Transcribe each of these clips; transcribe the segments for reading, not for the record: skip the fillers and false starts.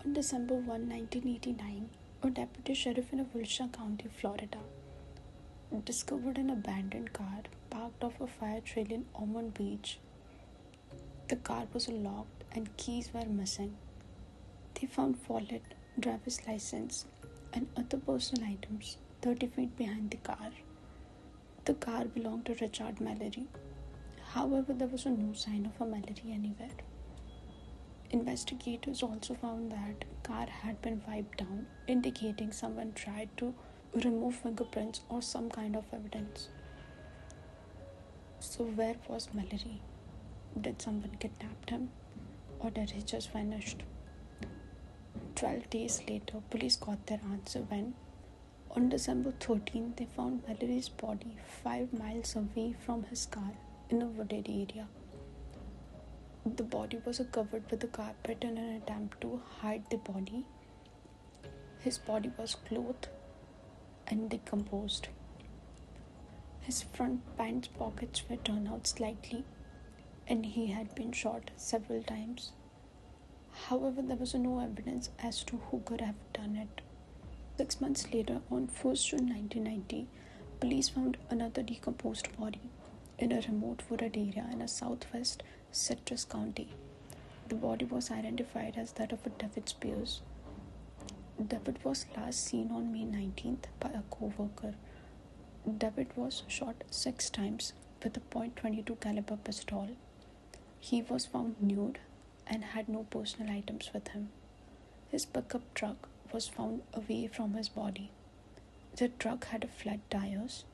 On December 1, 1989, a deputy sheriff in Wilshire County, Florida, discovered an abandoned car parked off a fire trail in Ormond Beach. The car was locked and keys were missing. They found wallet, driver's license, and other personal items 30 feet behind the car. The car belonged to Richard Mallory. However, there was no sign of a Mallory anywhere. Investigators also found that the car had been wiped down, indicating someone tried to remove fingerprints or some kind of evidence. So where was Mallory? Did someone kidnap him, or did he just vanish? 12 days later, police got their answer when, on December 13, they found Mallory's body 5 miles away from his car in a wooded area. The body was covered with a carpet in an attempt to hide the body. His body was clothed and decomposed. His front pants pockets were torn out slightly, and he had been shot several times. However, there was no evidence as to who could have done it. 6 months later, on 1st June 1990, police found another decomposed body in a remote wooded area in a southwest Citrus County. The body was identified as that of a David Spears. David was last seen on May 19th by a co-worker. David was shot 6 times with a .22 caliber pistol. He was found nude and had no personal items with him. His pickup truck was found away from his body. The truck had flat tires,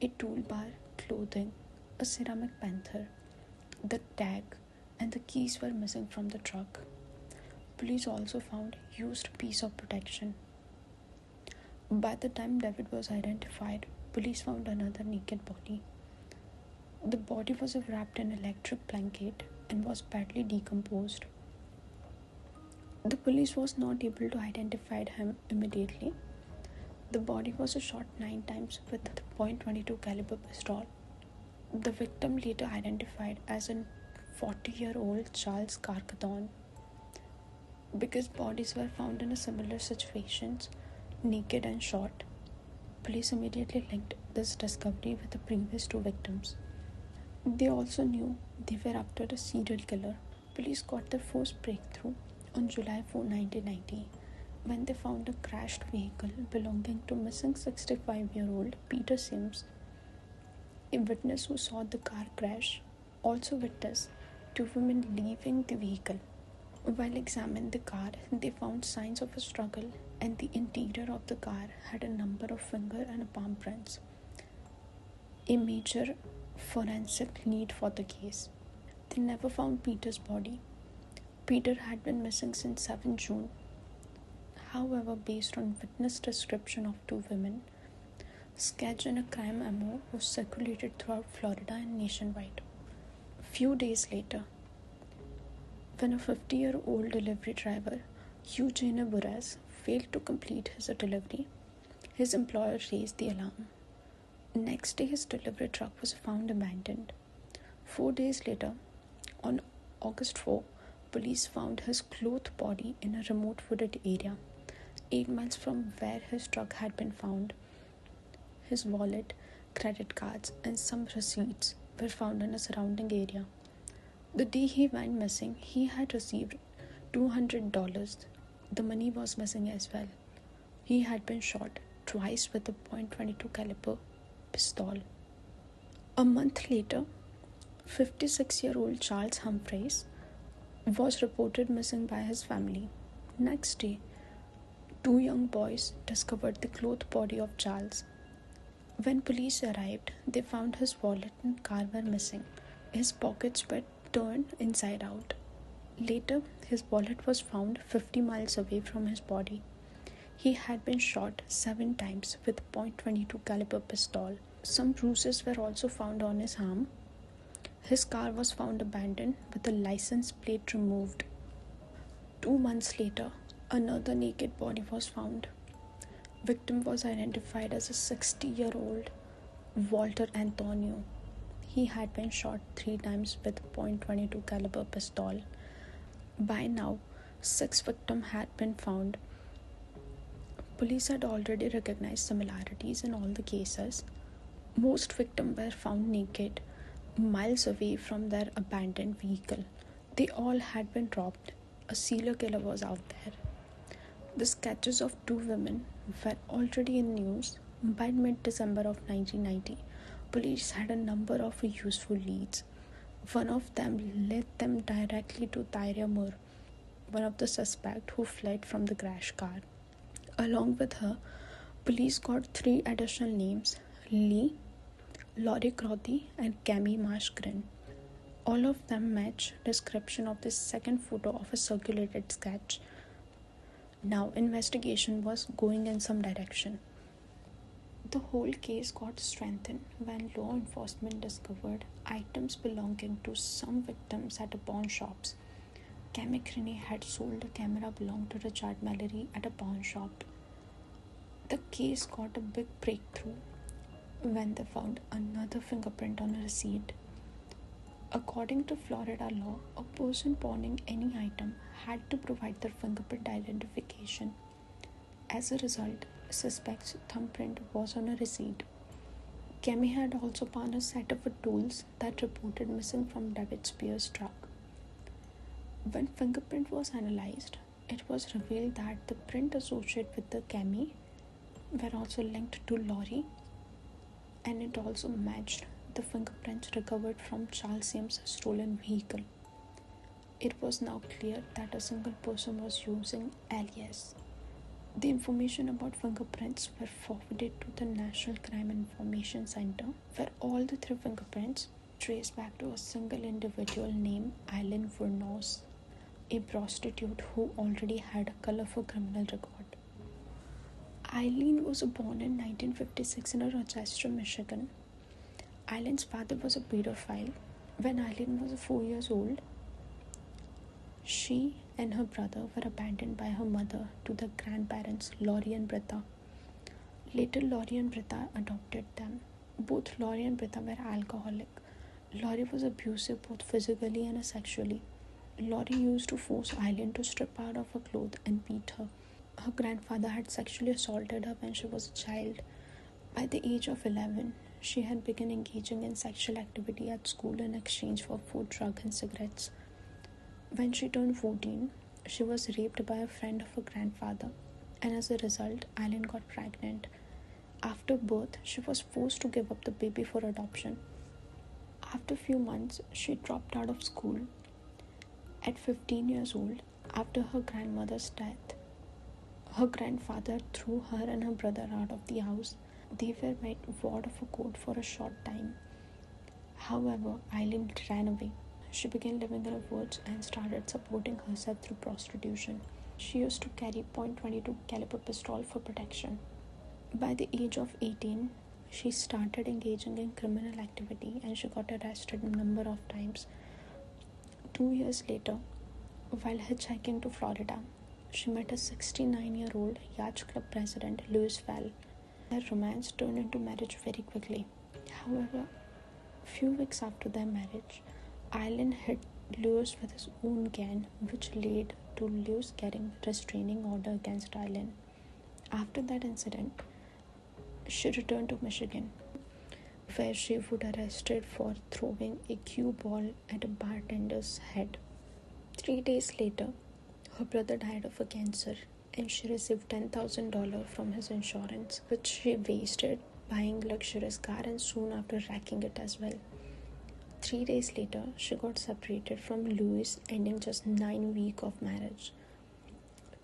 a toolbar, clothing, a ceramic panther. The tag and the keys were missing from the truck. Police also found used piece of protection. By the time David was identified, police found another naked body. The body was wrapped in electric blanket and was badly decomposed. The police was not able to identify him immediately. The body was shot 9 times with the .22 caliber pistol. The victim later identified as a 40-year-old Charles Carcathon. Because bodies were found in similar situations, naked and shot, police immediately linked this discovery with the previous 2 victims. They also knew they were after a serial killer. Police got their first breakthrough on July 4, 1990, when they found a crashed vehicle belonging to missing 65-year-old Peter Sims. A witness who saw the car crash also witnessed 2 women leaving the vehicle. While examining the car, they found signs of a struggle, and the interior of the car had a number of finger and palm prints. A major forensic lead for the case. They never found Peter's body. Peter had been missing since 7 June. However, based on witness description of 2 women, sketch and a crime memo was circulated throughout Florida and nationwide. Few days later, when a 50-year-old delivery driver, Aileen Wournos, failed to complete his delivery, his employer raised the alarm. Next day, his delivery truck was found abandoned. 4 days later, on August 4, police found his clothed body in a remote wooded area, 8 miles from where his truck had been found. His wallet, credit cards, and some receipts were found in a surrounding area. The day he went missing, he had received $200. The money was missing as well. He had been shot twice with a .22 caliber pistol. A month later, 56-year-old Charles Humphreys was reported missing by his family. Next day, 2 young boys discovered the clothed body of Charles. When police arrived, they found his wallet and car were missing. His pockets were turned inside out. Later, his wallet was found 50 miles away from his body. He had been shot 7 times with a .22 caliber pistol. Some bruises were also found on his arm. His car was found abandoned with the license plate removed. 2 months later, another naked body was found. Victim was identified as a 60-year-old Walter Antonio. He had been shot 3 times with a .22 caliber pistol. By now, 6 victims had been found. Police had already recognized similarities in all the cases. Most victims were found naked, miles away from their abandoned vehicle. They all had been robbed. A serial killer was out there. The sketches of 2 women were already in news. By mid-December of 1990, police had a number of useful leads. One of them led them directly to Tyria, one of the suspects who fled from the crash car. Along with her, police got 3 additional names: Lee, Laurie Crotty, and Cami Marshgren. All of them match description of the second photo of a circulated sketch. Now investigation was going in some direction. The whole case got strengthened when law enforcement discovered items belonging to some victims at a pawn shops. Cami Crane had sold a camera belonging to Richard Mallory at a pawn shop. The case got a big breakthrough when they found another fingerprint on a receipt. According to Florida law, a person pawning any item had to provide their fingerprint identification. As a result, suspect's thumbprint was on a receipt. Cami had also found a set of tools that reported missing from David Spears' truck. When fingerprint was analyzed, it was revealed that the print associated with the Cami were also linked to Laurie, and it also matched the fingerprints recovered from Charles Sims' stolen vehicle. It was now clear that a single person was using alias. The information about fingerprints were forwarded to the National Crime Information Center, where all the 3 fingerprints traced back to a single individual named Aileen Wournos, a prostitute who already had a colorful criminal record. Aileen was born in 1956 in Rochester, Michigan. Aileen's father was a pedophile. When Aileen was 4 years old, she and her brother were abandoned by her mother to their grandparents, Laurie and Britta. Later, Laurie and Britta adopted them. Both Laurie and Britta were alcoholic. Laurie was abusive both physically and sexually. Laurie used to force Aileen to strip out of her clothes and beat her. Her grandfather had sexually assaulted her when she was a child. By the age of 11, she had begun engaging in sexual activity at school in exchange for food, drugs, and cigarettes. When she turned 14, she was raped by a friend of her grandfather, and as a result, Aileen got pregnant. After birth, she was forced to give up the baby for adoption. After a few months, she dropped out of school. At 15 years old, after her grandmother's death, her grandfather threw her and her brother out of the house. They were made ward of a court for a short time. However, Aileen ran away. She began living in the woods and started supporting herself through prostitution. She used to carry .22 caliber pistol for protection. By the age of 18, she started engaging in criminal activity and she got arrested a number of times. 2 years later, while hitchhiking to Florida, she met a 69-year-old yacht club president, Louis Val. Their romance turned into marriage very quickly. However, a few weeks after their marriage, Aileen hit Louis with his own gun, which led to Louis getting restraining order against Aileen. After that incident, she returned to Michigan, where she was arrested for throwing a cue ball at a bartender's head. 3 days later, her brother died of a cancer, and she received $10,000 from his insurance, which she wasted buying luxurious car and soon after wrecking it as well. 3 days later, she got separated from Louis, ending just 9 weeks of marriage.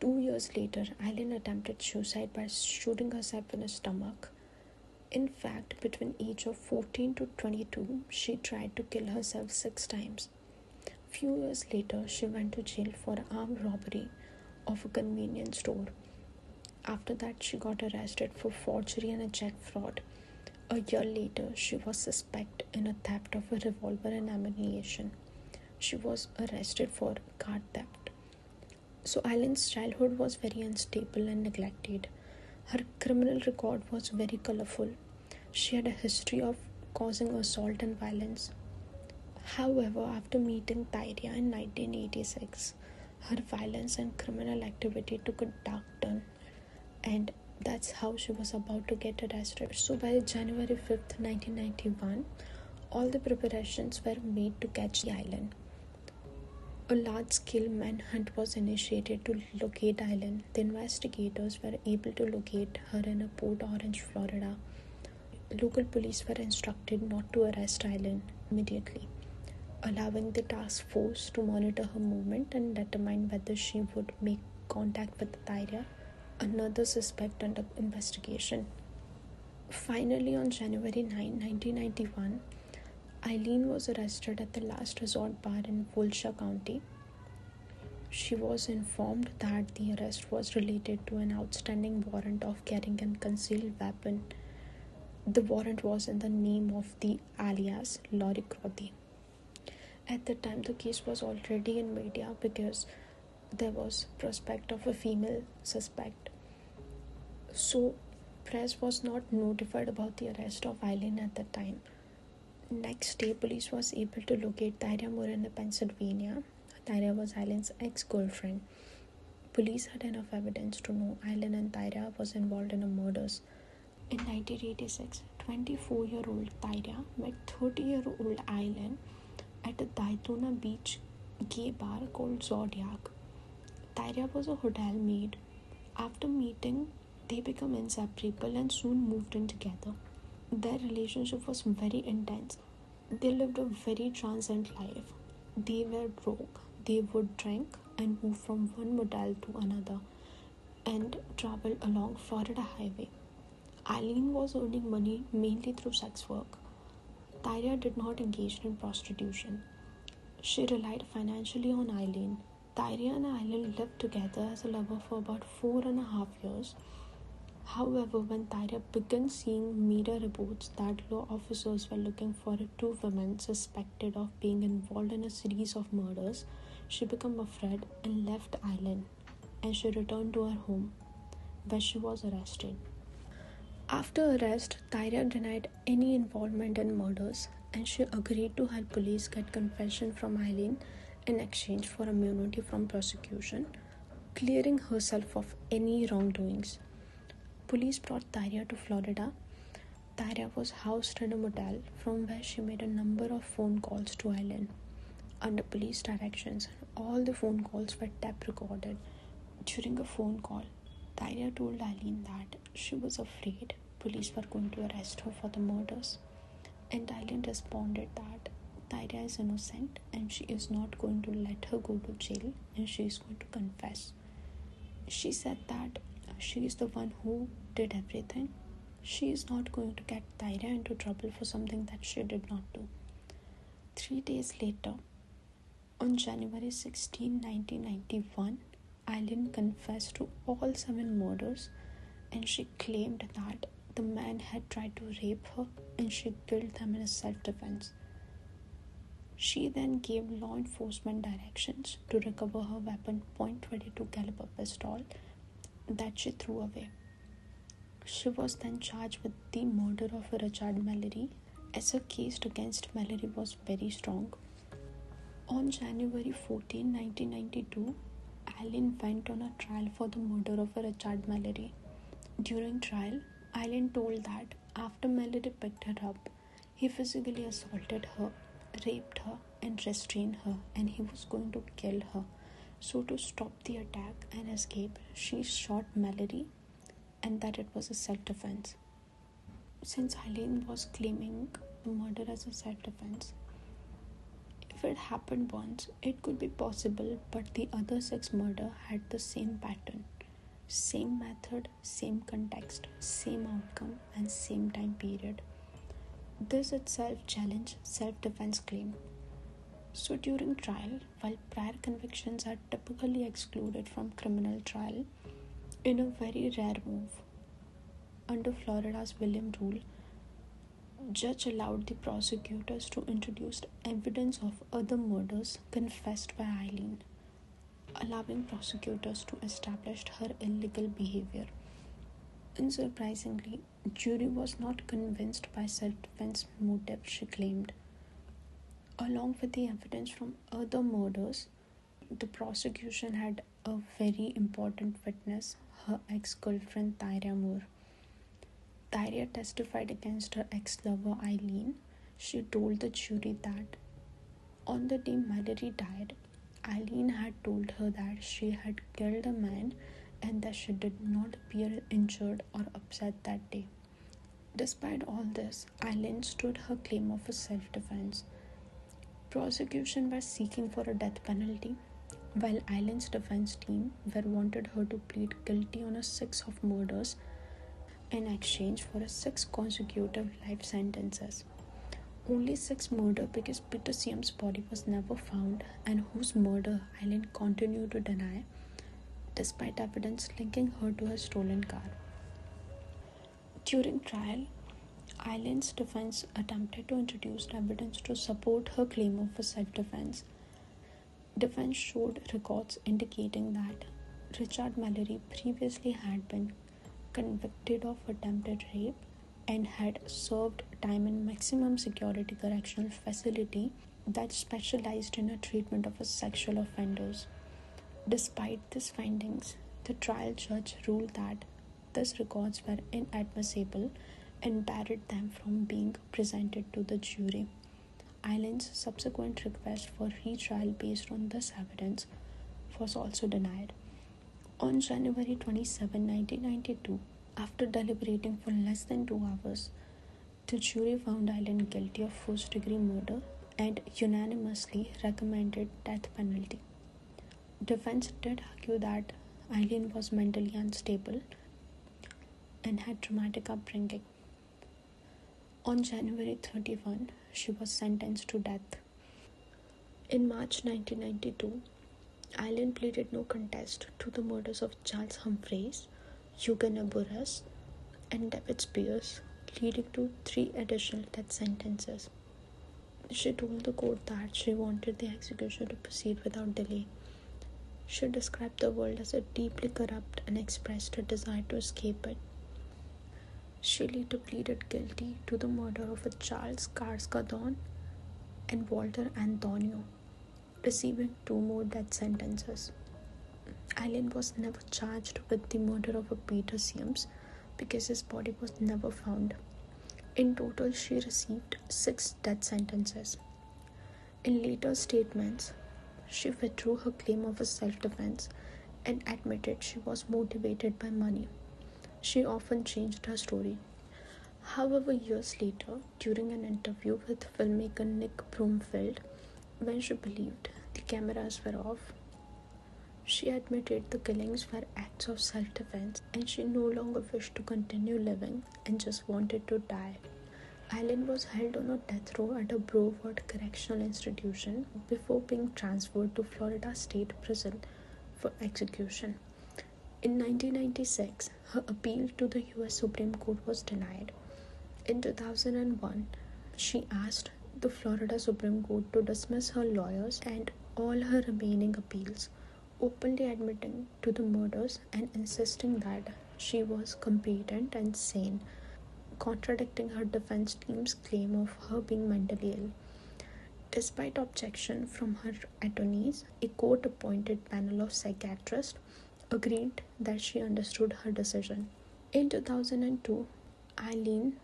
2 years later, Aileen attempted suicide by shooting herself in the stomach. In fact, between age of 14 to 22, she tried to kill herself 6 times. Few years later, she went to jail for armed robbery of a convenience store. After that, she got arrested for forgery and a check fraud. A year later, she was suspected in a theft of a revolver and ammunition. She was arrested for car theft. So Aileen's childhood was very unstable and neglected. Her criminal record was very colorful. She had a history of causing assault and violence. However, after meeting Tyria in 1986, her violence and criminal activity took a dark turn, and that's how she was about to get arrested. So by January 5th, 1991, all the preparations were made to catch the island. A large-scale manhunt was initiated to locate Aileen. The investigators were able to locate her in a Port Orange, Florida. Local police were instructed not to arrest Aileen immediately, allowing the task force to monitor her movement and determine whether she would make contact with Tyria, another suspect under investigation. Finally, on January 9, 1991, Aileen was arrested at the Last Resort Bar in Volusia County. She was informed that the arrest was related to an outstanding warrant of carrying a concealed weapon. The warrant was in the name of the alias Lori Crotty. At the time, the case was already in media because there was prospect of a female suspect. So, press was not notified about the arrest of Aileen at the time. Next day, police was able to locate Tyria in Pennsylvania. Tyria was Aileen's ex-girlfriend. Police had enough evidence to know Aileen and Tyria was involved in a murders. In 1986, 24-year-old Tyria met 30-year-old Aileen at a Daytona Beach gay bar called Zodiac. Tyria was a hotel maid. After meeting, they became inseparable and soon moved in together. Their relationship was very intense. They lived a very transient life. They were broke. They would drink and move from one motel to another and travel along Florida Highway. Aileen was earning money mainly through sex work. Tyria did not engage in prostitution. She relied financially on Aileen. Tyria and Aileen lived together as a lover for about 4.5 years. However, when Tyria began seeing media reports that law officers were looking for two women suspected of being involved in a series of murders, she became afraid and left Aileen, and she returned to her home, where she was arrested. After arrest, Tyria denied any involvement in murders, and she agreed to help police get confession from Aileen in exchange for immunity from prosecution, clearing herself of any wrongdoings. Police brought Tyria to Florida. Tyria was housed in a motel from where she made a number of phone calls to Aileen under police directions, and all the phone calls were tape recorded. During a phone call, Tyria told Aileen that she was afraid police were going to arrest her for the murders, and Aileen responded that Tyria is innocent and she is not going to let her go to jail and she is going to confess. She said that she is the one who did everything. She is not going to get Tyria into trouble for something that she did not do. 3 days later, on January 16, 1991, Aileen confessed to all 7 murders, and she claimed that the man had tried to rape her and she killed them in self-defense. She then gave law enforcement directions to recover her weapon .22 caliber pistol that she threw away. She was then charged with the murder of Richard Mallory, as her case against Mallory was very strong. On January 14, 1992, Aileen went on a trial for the murder of Richard Mallory. During trial, Aileen told that after Mallory picked her up, he physically assaulted her, raped her, and restrained her, and he was going to kill her. So to stop the attack and escape, she shot Mallory, and that it was a self-defense. Since Aileen was claiming the murder as a self-defense, if it happened once, it could be possible, but the other 6 murders had the same pattern, same method, same context, same outcome, and same time period. This itself challenged self-defense claim. So during trial, while prior convictions are typically excluded from criminal trial, in a very rare move, under Florida's William rule, judge allowed the prosecutors to introduce evidence of other murders confessed by Aileen, allowing prosecutors to establish her illegal behavior. Unsurprisingly, jury was not convinced by self-defense motive, she claimed. Along with the evidence from other murders, The prosecution had a very important witness, her ex-girlfriend Tyria Moore. Tyria testified against her ex-lover Aileen. She told the jury that on the day Mallory died, Aileen had told her that she had killed a man and that she did not appear injured or upset that day. Despite all this, Aileen stood her claim of a self-defense. Prosecution were seeking for a death penalty, while Aileen's defense team were wanted her to plead guilty on a 6 of murders in exchange for a 6 consecutive life sentences. Only 6 murder because Peter Siam's body was never found and whose murder Aileen continued to deny despite evidence linking her to a stolen car. During trial, Aileen's defense attempted to introduce evidence to support her claim of a self-defense. Defense showed records indicating that Richard Mallory previously had been convicted of attempted rape and had served time in maximum security correctional facility that specialized in the treatment of sexual offenders. Despite these findings, the trial judge ruled that these records were inadmissible and barred them from being presented to the jury. Aileen's subsequent request for retrial based on this evidence was also denied. On January 27, 1992, after deliberating for less than 2 hours, the jury found Aileen guilty of first-degree murder and unanimously recommended death penalty. Defense did argue that Aileen was mentally unstable and had traumatic upbringing. On January 31, she was sentenced to death. In March 1992, Aileen pleaded no contest to the murders of Charles Humphreys, Aileen Wournos, and David Spears, leading to 3 additional death sentences. She told the court that she wanted the execution to proceed without delay. She described the world as a deeply corrupt and expressed a desire to escape it. She later pleaded guilty to the murder of Charles Carscadon and Walter Antonio, receiving 2 more death sentences. Aileen was never charged with the murder of Peter Siams because his body was never found. In total, she received 6 death sentences. In later statements, she withdrew her claim of a self-defense and admitted she was motivated by money. She often changed her story. However, years later, during an interview with filmmaker Nick Broomfield, when she believed the cameras were off, she admitted the killings were acts of self-defense and she no longer wished to continue living and just wanted to die. Aileen was held on a death row at a Broward Correctional Institution before being transferred to Florida State Prison for execution. In 1996, her appeal to the U.S. Supreme Court was denied. In 2001, she asked the Florida Supreme Court to dismiss her lawyers and all her remaining appeals, openly admitting to the murders and insisting that she was competent and sane, contradicting her defense team's claim of her being mentally ill. Despite objection from her attorneys, a court-appointed panel of psychiatrists agreed that she understood her decision. In 2002, Aileen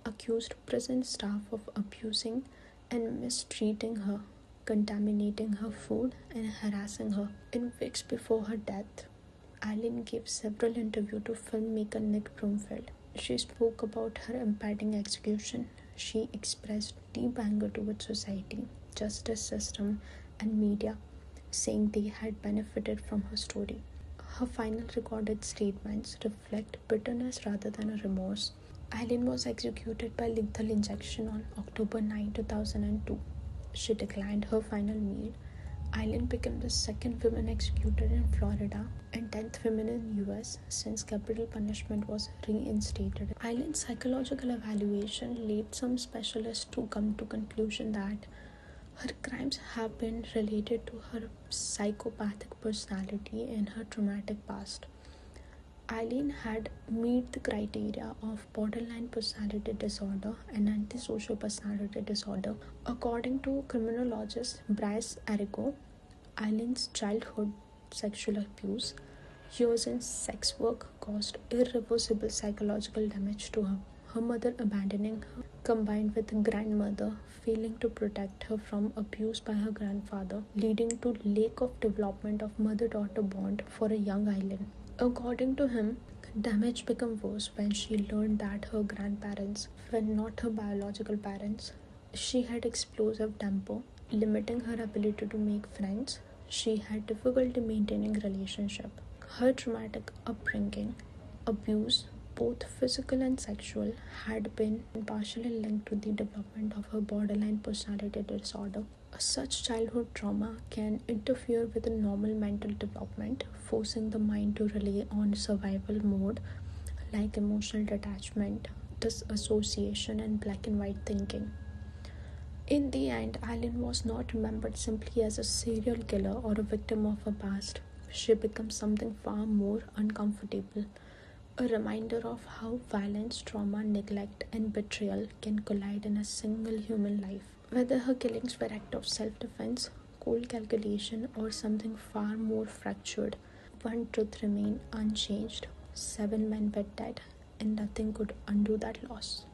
accused prison staff of abusing and mistreating her, contaminating her food, and harassing her. In weeks before her death, Aileen gave several interviews to filmmaker Nick Broomfield. She spoke about her impending execution. She expressed deep anger towards society, justice system, and media, saying they had benefited from her story. Her final recorded statements reflect bitterness rather than a remorse. Aileen was executed by lethal injection on October 9, 2002. She declined her final meal. Aileen became the 2nd woman executed in Florida and 10th woman in US since capital punishment was reinstated. Aileen's psychological evaluation led some specialists to come to conclusion that her crimes have been related to her psychopathic personality and her traumatic past. Aileen had met the criteria of borderline personality disorder and antisocial personality disorder. According to criminologist Bryce Arrigo, Eileen's childhood sexual abuse, years in sex work caused irreversible psychological damage to her. Her mother abandoning her, combined with grandmother failing to protect her from abuse by her grandfather, leading to lack of development of mother-daughter bond for a young Aileen. According to him, damage became worse when she learned that her grandparents were not her biological parents. She had explosive temper, limiting her ability to make friends. She had difficulty maintaining relationship. Her traumatic upbringing, abuse, both physical and sexual, had been partially linked to the development of her borderline personality disorder. Such childhood trauma can interfere with the normal mental development, forcing the mind to rely on survival mode like emotional detachment, disassociation, and black and white thinking. In the end, Aileen was not remembered simply as a serial killer or a victim of her past. She becomes something far more uncomfortable, a reminder of how violence, trauma, neglect, and betrayal can collide in a single human life. Whether her killings were acts of self-defense, cold calculation, or something far more fractured, one truth remained unchanged: 7 men were dead, and nothing could undo that loss.